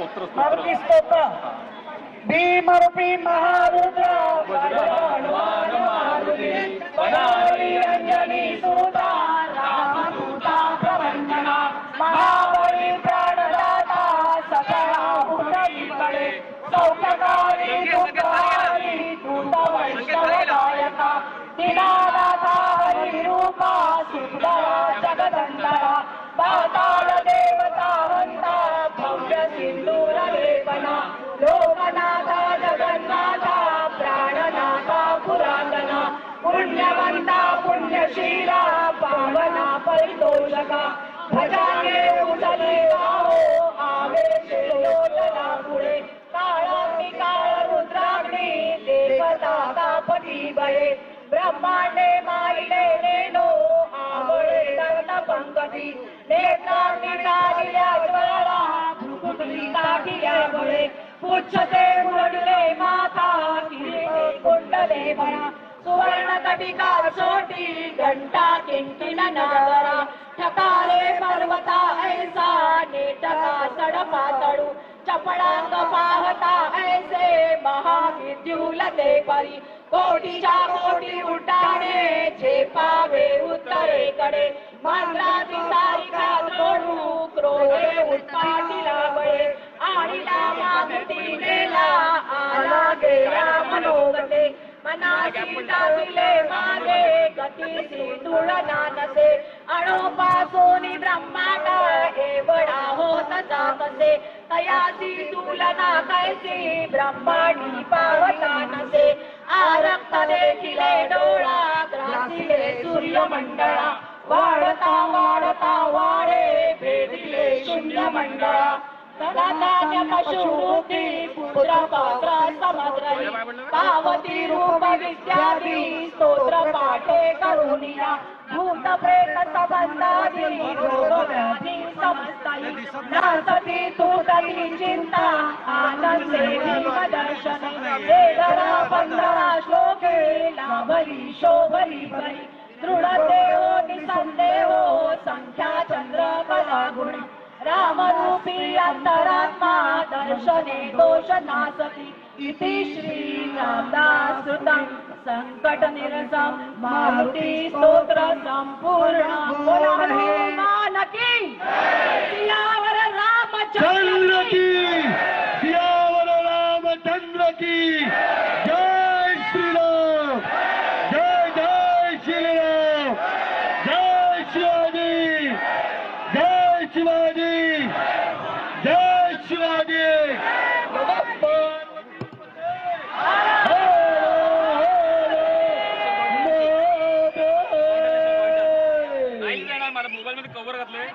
मारुती स्तोत्र भीमरूपी महारुद्र हनुमान मारुती वनारी अंजनी सुता रामदूता प्रवंदना महाबली प्राणदाता सकला भूतविकडे सौख्यकारी दुःखहारी दूत वैष्णवदायका दीनानाथा हरिरूपा सुंदरा जगदंतरा पाताळ देवता हंता भव्य सिंदूर लेपना लोकनाथा जगन्नाथा प्राणनाथा पुरातना पुण्यवंता पुण्यशीला पावना परितोषका भजाने उचले गाओ आवेश योजना पुढे काळाग्नी काळ रुद्राग्नी देवता कापटी बळे ब्रह्मांडे माईले नेनो आवळे दंत पंकजी नेत्राग्नी काढिल्या ज्वाला भुकुटली काढिल्या बळे पुच्छते उडले माता किरीटे कुंडले भरा सुवर्ण कटिका छोटी घंटा किंकिण नगरा ठकाले पर्वता ऐसा नेटका सडपा तडू चपळांग पाहता ऐसे महाविद्युल ते परी कोटीच्या कोटी उड्डाणे झेपावे उत्तरेकडे मांद्राची सारिका तोडू क्रोधे उत्पाटीला बळे आणिला मागती नेला आला गेला मनोगते मनाची टाकले मागे गतीची तुळना नसे अणोपासून ब्रह्मांड एवढा होत जातसे तयाची तुलना कैसी ब्रह्मांडी पावता नसे आरक्त देखिले डोळा ग्रासिले सूर्यमंडळा वाढता वाढता वाढे भेदिले शून्य मंडळा सदाचार्य पशुवृत्ती पुत्र पात्र समद्रही पावती रूप विद्यादी स्तोत्र पाठे करुणिया भूत प्रेत संबंधादी रोग व्याधी समस्ताई नासती तुटली चिंता आनंदे दर्शने वेदना 15 श्लोके लाभली शोभली बरी दृढते हो निसंदेहो संख्या चंद्र कला गुण रामरूपी अंतरात्मा दर्शने दोष नासती इति श्री रामदास सुतं संकट निरसं मारुती स्तोत्र संपूर्ण हनुमान की सियावर रामचंद्र की सियावर रामचंद्र की जय श्री राम जय जय श्री राम जय शिवाजी जय शिवाजी जय शिवाजी मला मोबाईल मध्ये कव्हर घातलंय.